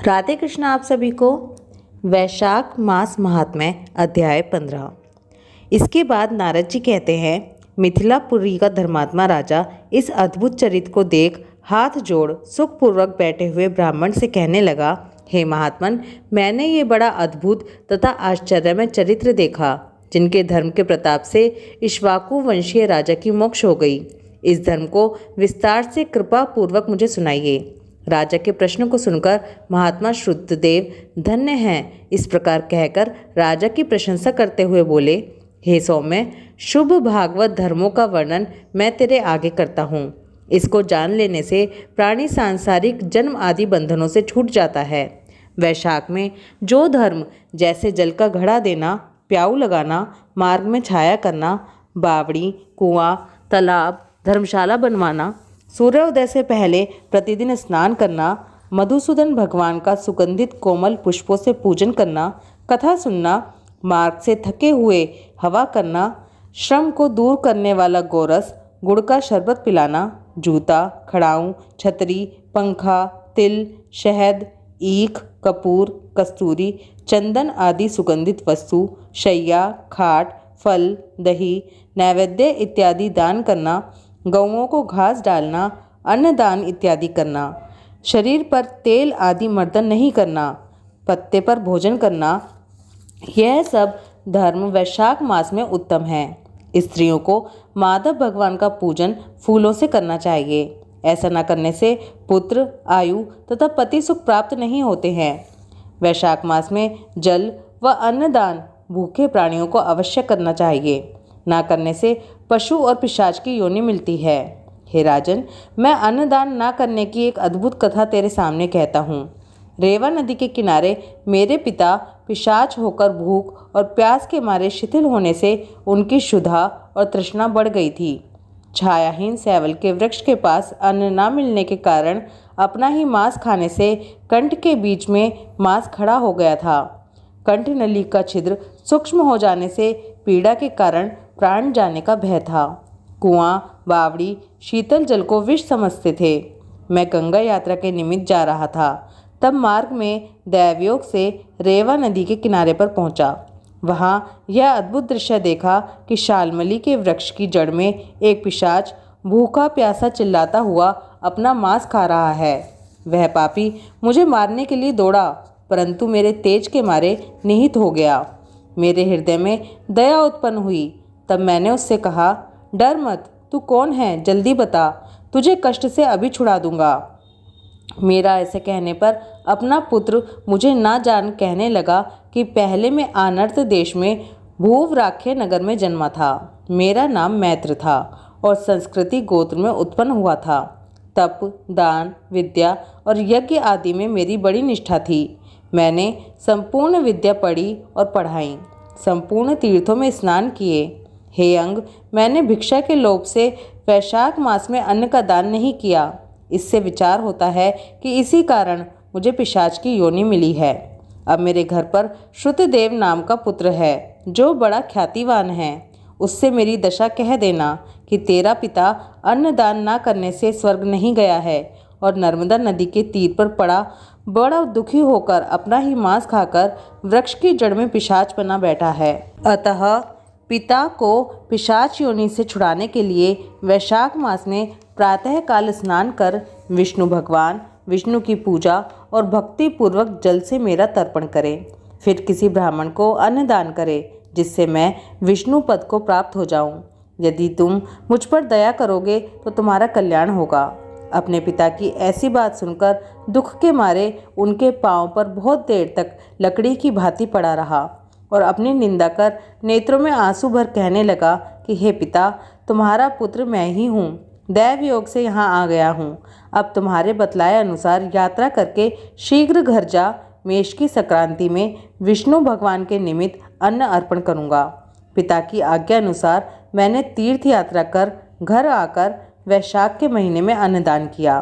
राधे कृष्ण आप सभी को। वैशाख मास महात्म्य अध्याय 15। इसके बाद नारद जी कहते हैं, मिथिलापुरी का धर्मात्मा राजा इस अद्भुत चरित्र को देख हाथ जोड़ सुखपूर्वक बैठे हुए ब्राह्मण से कहने लगा, हे महात्मन, मैंने ये बड़ा अद्भुत तथा आश्चर्यमय चरित्र देखा, जिनके धर्म के प्रताप से इक्ष्वाकु वंशीय राजा की मोक्ष हो गई। इस धर्म को विस्तार से कृपा पूर्वक मुझे सुनाइए। राजा के प्रश्न को सुनकर महात्मा श्रुतदेव धन्य हैं, इस प्रकार कहकर राजा की प्रशंसा करते हुए बोले, हे सौम्य, शुभ भागवत धर्मों का वर्णन मैं तेरे आगे करता हूँ। इसको जान लेने से प्राणी सांसारिक जन्म आदि बंधनों से छूट जाता है। वैशाख में जो धर्म, जैसे जल का घड़ा देना, प्याऊ लगाना, मार्ग में छाया करना, बावड़ी, कुआं, तालाब, धर्मशाला बनवाना, सूर्योदय से पहले प्रतिदिन स्नान करना, मधुसूदन भगवान का सुगंधित कोमल पुष्पों से पूजन करना, कथा सुनना, मार्ग से थके हुए हवा करना, श्रम को दूर करने वाला गोरस, गुड़ का शरबत पिलाना, जूता, खड़ाऊं, छतरी, पंखा, तिल, शहद, ईख, कपूर, कस्तूरी, चंदन आदि सुगंधित वस्तु, शैया, खाट, फल, दही, नैवेद्य इत्यादि दान करना, गौओं को घास डालना, अन्नदान इत्यादि करना, शरीर पर तेल आदि मर्दन नहीं करना, पत्ते पर भोजन करना, यह सब धर्म वैशाख मास में उत्तम है। स्त्रियों को माधव भगवान का पूजन फूलों से करना चाहिए। ऐसा न करने से पुत्र, आयु तथा पति सुख प्राप्त नहीं होते हैं। वैशाख मास में जल व अन्नदान भूखे प्राणियों को अवश्य करना चाहिए। ना करने से पशु और पिशाच की योनि मिलती है। हे राजन, मैं अन्नदान ना करने की एक अद्भुत कथा तेरे सामने कहता हूँ। रेवा नदी के किनारे मेरे पिता पिशाच होकर भूख और प्यास के मारे शिथिल होने से उनकी क्षुधा और तृष्णा बढ़ गई थी। छायाहीन सैवल के वृक्ष के पास अन्न न मिलने के कारण अपना ही मांस खाने से कंठ के बीच में मांस खड़ा हो गया था। कंठ नली का छिद्र सूक्ष्म हो जाने से पीड़ा के कारण प्राण जाने का भय था। कुआं, बावड़ी, शीतल जल को विष समझते थे। मैं गंगा यात्रा के निमित्त जा रहा था। तब मार्ग में दैवयोग से रेवा नदी के किनारे पर पहुंचा। वहाँ यह अद्भुत दृश्य देखा कि शालमली के वृक्ष की जड़ में एक पिशाच भूखा प्यासा चिल्लाता हुआ अपना मांस खा रहा है। वह पापी मुझे मारने के लिए दौड़ा, परंतु मेरे तेज के मारे निहित हो गया। मेरे हृदय में दया उत्पन्न हुई। तब मैंने उससे कहा, डर मत, तू कौन है, जल्दी बता, तुझे कष्ट से अभी छुड़ा दूंगा। मेरा ऐसे कहने पर अपना पुत्र मुझे ना जान कहने लगा कि पहले मैं आनर्त देश में भूवराख्य नगर में जन्मा था। मेरा नाम मैत्र था और संस्कृति गोत्र में उत्पन्न हुआ था। तप, दान, विद्या और यज्ञ आदि में मेरी बड़ी निष्ठा थी। मैंने संपूर्ण विद्या पढ़ी और पढ़ाई, संपूर्ण तीर्थों में स्नान किए। हे अंग, मैंने भिक्षा के लोभ से वैशाख मास में अन्न का दान नहीं किया। इससे विचार होता है कि इसी कारण मुझे पिशाच की योनि मिली है। अब मेरे घर पर श्रुतदेव नाम का पुत्र है, जो बड़ा ख्यातिवान है। उससे मेरी दशा कह देना कि तेरा पिता अन्नदान ना करने से स्वर्ग नहीं गया है और नर्मदा नदी के तीर पर पड़ा बड़ा दुखी होकर अपना ही मांस खाकर वृक्ष की जड़ में पिशाच बना बैठा है। अतः पिता को पिशाच योनि से छुड़ाने के लिए वैशाख मास में प्रातः काल स्नान कर विष्णु भगवान, विष्णु की पूजा और भक्ति पूर्वक जल से मेरा तर्पण करे। फिर किसी ब्राह्मण को अन्नदान करे, जिससे मैं विष्णु पद को प्राप्त हो जाऊं। यदि तुम मुझ पर दया करोगे तो तुम्हारा कल्याण होगा। अपने पिता की ऐसी बात सुनकर दुख के मारे उनके पांव पर बहुत देर तक लकड़ी की भांति पड़ा रहा और अपनी निंदा कर नेत्रों में आंसू भर कहने लगा कि हे पिता, तुम्हारा पुत्र मैं ही हूँ। दैव योग से यहाँ आ गया हूँ। अब तुम्हारे बतलाए अनुसार यात्रा करके शीघ्र घर जा। मेष की संक्रांति में विष्णु भगवान के निमित्त अन्न अर्पण करूँगा। पिता की आज्ञा अनुसार मैंने तीर्थ यात्रा कर घर आकर वैशाख के महीने में अन्नदान किया।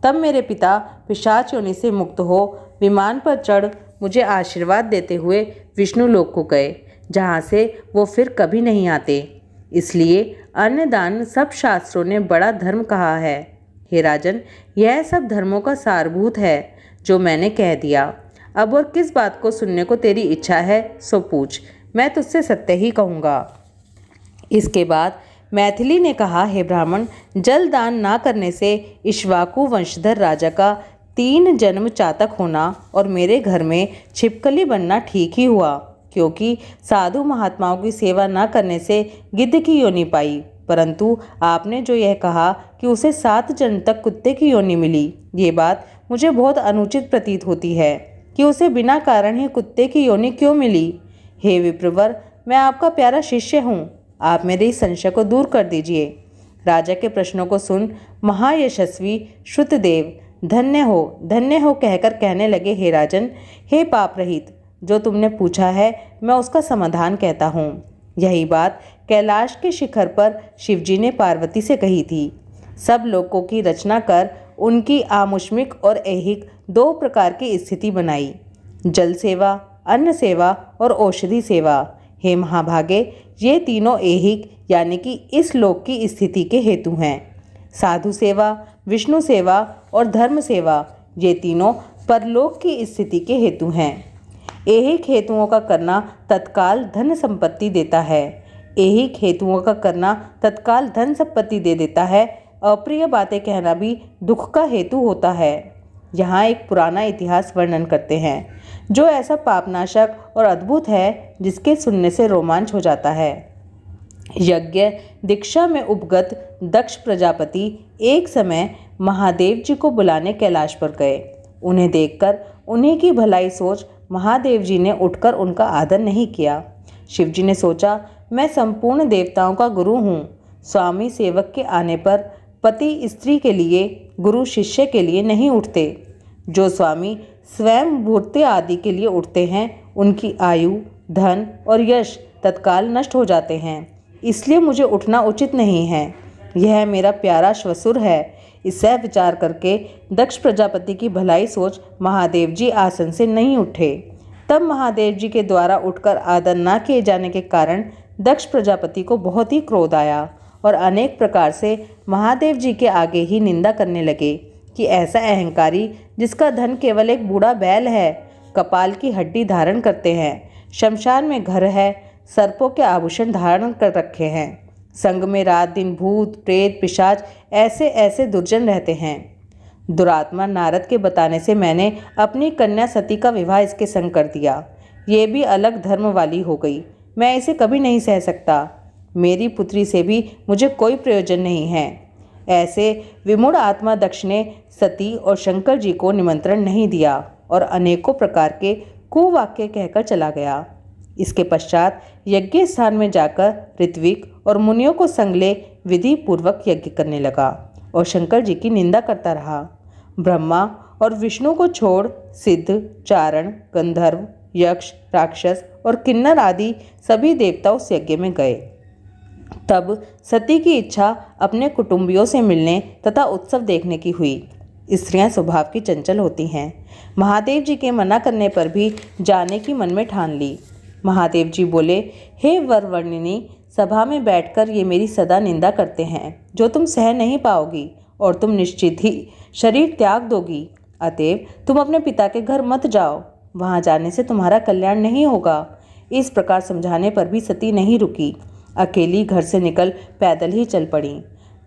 तब मेरे पिता पिशाच योनि से मुक्त हो विमान पर चढ़ मुझे आशीर्वाद देते हुए विष्णु लोक को गए, जहाँ से वो फिर कभी नहीं आते। इसलिए अन्नदान सब शास्त्रों ने बड़ा धर्म कहा है। हे राजन, यह सब धर्मों का सारभूत है जो मैंने कह दिया। अब और किस बात को सुनने को तेरी इच्छा है सो पूछ, मैं तुझसे सत्य ही कहूँगा। इसके बाद मैथिली ने कहा, हे ब्राह्मण, जल दान ना करने से इक्ष्वाकु वंशधर राजा का 3 जन्म चातक होना और मेरे घर में छिपकली बनना ठीक ही हुआ, क्योंकि साधु महात्माओं की सेवा न करने से गिद्ध की योनि पाई। परंतु आपने जो यह कहा कि उसे 7 जन्म तक कुत्ते की योनि मिली, ये बात मुझे बहुत अनुचित प्रतीत होती है कि उसे बिना कारण ही कुत्ते की योनि क्यों मिली। हे विप्रवर, मैं आपका प्यारा शिष्य हूँ, आप मेरे इस संशय को दूर कर दीजिए। राजा के प्रश्नों को सुन महायशस्वी श्रुतदेव धन्य हो कहकर कहने लगे, हे राजन, हे पाप रहित, जो तुमने पूछा है मैं उसका समाधान कहता हूँ। यही बात कैलाश के शिखर पर शिवजी ने पार्वती से कही थी। सब लोकों की रचना कर उनकी आमुष्मिक और ऐहिक 2 प्रकार की स्थिति बनाई, जल सेवा, अन्न सेवा और औषधि सेवा। हे महाभागे, ये तीनों ऐहिक यानी कि इस लोक की स्थिति के हेतु हैं। साधु सेवा, विष्णु सेवा और धर्म सेवा, ये तीनों परलोक की स्थिति के हेतु हैं। ऐहिक हेतुओं का करना तत्काल धन संपत्ति देता है। ऐहिक हेतुओं का करना तत्काल धन संपत्ति दे देता है। अप्रिय बातें कहना भी दुख का हेतु होता है। यहाँ एक पुराना इतिहास वर्णन करते हैं जो ऐसा पापनाशक और अद्भुत है जिसके सुनने से रोमांच हो जाता है। यज्ञ दीक्षा में उपगत दक्ष प्रजापति एक समय महादेव जी को बुलाने कैलाश पर गए। उन्हें देखकर उन्हीं की भलाई सोच महादेव जी ने उठकर उनका आदर नहीं किया। शिवजी ने सोचा, मैं संपूर्ण देवताओं का गुरु हूँ। स्वामी सेवक के आने पर पति स्त्री के लिए, गुरु शिष्य के लिए नहीं उठते। जो स्वामी स्वयं भूते आदि के लिए उठते हैं उनकी आयु, धन और यश तत्काल नष्ट हो जाते हैं। इसलिए मुझे उठना उचित नहीं है। यह मेरा प्यारा श्वशुर है। इससे विचार करके दक्ष प्रजापति की भलाई सोच महादेव जी आसन से नहीं उठे। तब महादेव जी के द्वारा उठकर आदर न किए जाने के कारण दक्ष प्रजापति को बहुत ही क्रोध आया और अनेक प्रकार से महादेव जी के आगे ही निंदा करने लगे कि ऐसा अहंकारी जिसका धन केवल एक बूढ़ा बैल है, कपाल की हड्डी धारण करते हैं, शमशान में घर है, सर्पों के आभूषण धारण कर रखे हैं, संग में रात दिन भूत प्रेत पिशाच ऐसे ऐसे दुर्जन रहते हैं। दुरात्मा नारद के बताने से मैंने अपनी कन्या सती का विवाह इसके संग कर दिया। ये भी अलग धर्म वाली हो गई। मैं इसे कभी नहीं सह सकता। मेरी पुत्री से भी मुझे कोई प्रयोजन नहीं है। ऐसे विमूढ़ आत्मा दक्ष ने सती और शंकर जी को निमंत्रण नहीं दिया और अनेकों प्रकार के कुवाक्य कहकर चला गया। इसके पश्चात यज्ञ स्थान में जाकर ऋत्विक और मुनियों को संग ले विधि पूर्वक यज्ञ करने लगा और शंकर जी की निंदा करता रहा। ब्रह्मा और विष्णु को छोड़ सिद्ध, चारण, गंधर्व, यक्ष, राक्षस और किन्नर आदि सभी देवता उस यज्ञ में गए। तब सती की इच्छा अपने कुटुंबियों से मिलने तथा उत्सव देखने की हुई। स्त्रियां स्वभाव की चंचल होती हैं। महादेव जी के मना करने पर भी जाने की मन में ठान ली। महादेव जी बोले, हे वरवर्णिनी, सभा में बैठकर ये मेरी सदा निंदा करते हैं जो तुम सह नहीं पाओगी और तुम निश्चित ही शरीर त्याग दोगी। अतएव तुम अपने पिता के घर मत जाओ, वहाँ जाने से तुम्हारा कल्याण नहीं होगा। इस प्रकार समझाने पर भी सती नहीं रुकी, अकेली घर से निकल पैदल ही चल पड़ी।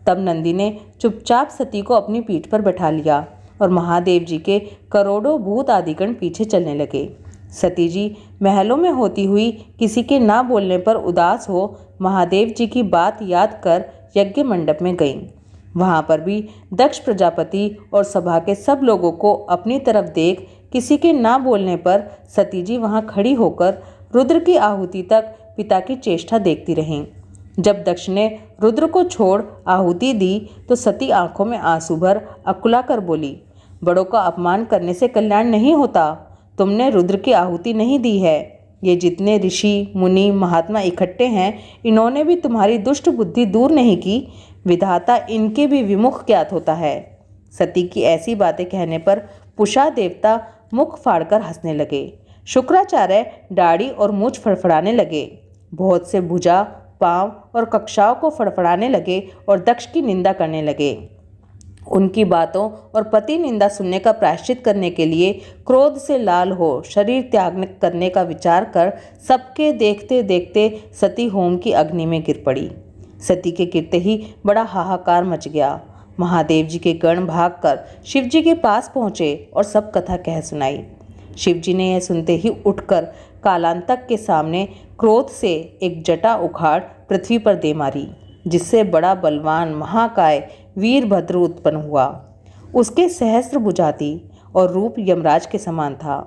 तब नंदी ने चुपचाप सती को अपनी पीठ पर बैठा लिया और महादेव जी के करोड़ों भूत आदिगण पीछे चलने लगे। सती जी महलों में होती हुई किसी के ना बोलने पर उदास हो महादेव जी की बात याद कर यज्ञ मंडप में गईं। वहाँ पर भी दक्ष प्रजापति और सभा के सब लोगों को अपनी तरफ देख किसी के ना बोलने पर सती जी वहाँ खड़ी होकर रुद्र की आहुति तक पिता की चेष्टा देखती रहीं। जब दक्ष ने रुद्र को छोड़ आहुति दी तो सती आंखों में आंसू भर अकुला कर बोली, बड़ों का अपमान करने से कल्याण नहीं होता। तुमने रुद्र की आहुति नहीं दी है। ये जितने ऋषि मुनि महात्मा इकट्ठे हैं, इन्होंने भी तुम्हारी दुष्ट बुद्धि दूर नहीं की। विधाता इनके भी विमुख ज्ञात होता है। सती की ऐसी बातें कहने पर पुषा देवता मुख फाड़कर हंसने लगे। शुक्राचार्य दाढ़ी और मूछ फड़फड़ाने लगे। बहुत से भुजा, पांव और कक्षाओं को फड़फड़ाने लगे और दक्ष की निंदा करने लगे। उनकी बातों और पति निंदा सुनने का प्रायश्चित करने के लिए क्रोध से लाल हो शरीर त्याग करने का विचार कर सबके देखते देखते सती होम की अग्नि में गिर पड़ी। सती के गिरते ही बड़ा हाहाकार मच गया। महादेव जी के गण भागकर शिव जी के पास पहुंचे और सब कथा कह सुनाई। शिव जी ने यह सुनते ही उठकर कालांतक के सामने क्रोध से एक जटा उखाड़ पृथ्वी पर दे मारी, जिससे बड़ा बलवान महाकाय वीरभद्र उत्पन्न हुआ। उसके सहस्त्र भुजाती और रूप यमराज के समान था।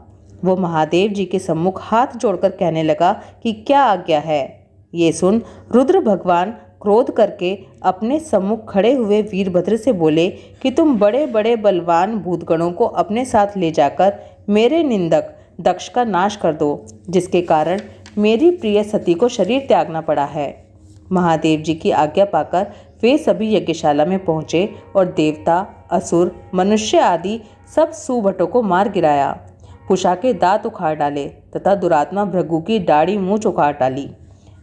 वो महादेव जी के सम्मुख हाथ जोड़कर कहने लगा कि क्या आज्ञा है। ये सुन रुद्र भगवान क्रोध करके अपने सम्मुख खड़े हुए वीरभद्र से बोले कि तुम बड़े बड़े बलवान भूतगणों को अपने साथ ले जाकर मेरे निंदक दक्ष का नाश कर दो, जिसके कारण मेरी प्रिय सती को शरीर त्यागना पड़ा है। महादेव जी की आज्ञा पाकर वे सभी यज्ञशाला में पहुँचे और देवता, असुर, मनुष्य आदि सब सुभटों को मार गिराया। पुषा के दांत उखाड़ डाले तथा दुरात्मा भृगु की दाढ़ी मूंछ उखाड़ डाली।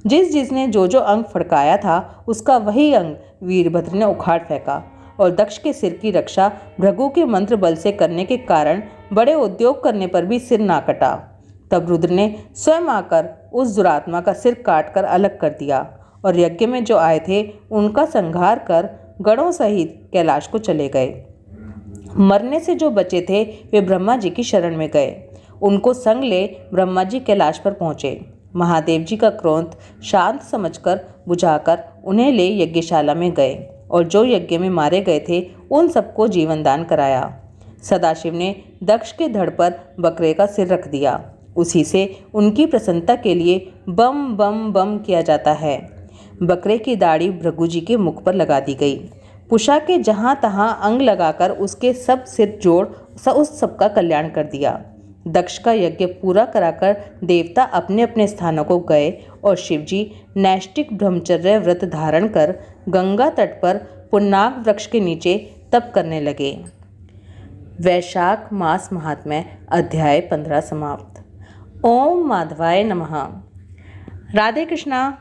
जिसने जो अंग फड़काया था उसका वही अंग वीरभद्र ने उखाड़ फेंका और दक्ष के सिर की रक्षा भृगु के मंत्र बल से करने के कारण बड़े उद्योग करने पर भी सिर ना कटा। तब रुद्र ने स्वयं आकर उस दुरात्मा का सिर काटकर अलग कर दिया और यज्ञ में जो आए थे उनका संहार कर गणों सहित कैलाश को चले गए। मरने से जो बचे थे वे ब्रह्मा जी की शरण में गए। उनको संग ले ब्रह्मा जी कैलाश पर पहुँचे। महादेव जी का क्रोध शांत समझकर बुझाकर उन्हें ले यज्ञशाला में गए और जो यज्ञ में मारे गए थे उन सबको जीवन दान कराया। सदाशिव ने दक्ष के धड़ पर बकरे का सिर रख दिया। उसी से उनकी प्रसन्नता के लिए बम बम बम किया जाता है। बकरे की दाढ़ी भृगु जी के मुख पर लगा दी गई। पुषा के जहाँ तहाँ अंग लगाकर उसके सब सिर जोड़ उस सबका कल्याण कर दिया। दक्ष का यज्ञ पूरा कराकर देवता अपने अपने स्थानों को गए और शिवजी नैष्टिक ब्रह्मचर्य व्रत धारण कर गंगा तट पर पुन्नाग वृक्ष के नीचे तप करने लगे। वैशाख मास महात्म्य अध्याय 15 समाप्त। ओम माधवाय नमः। राधे कृष्णा।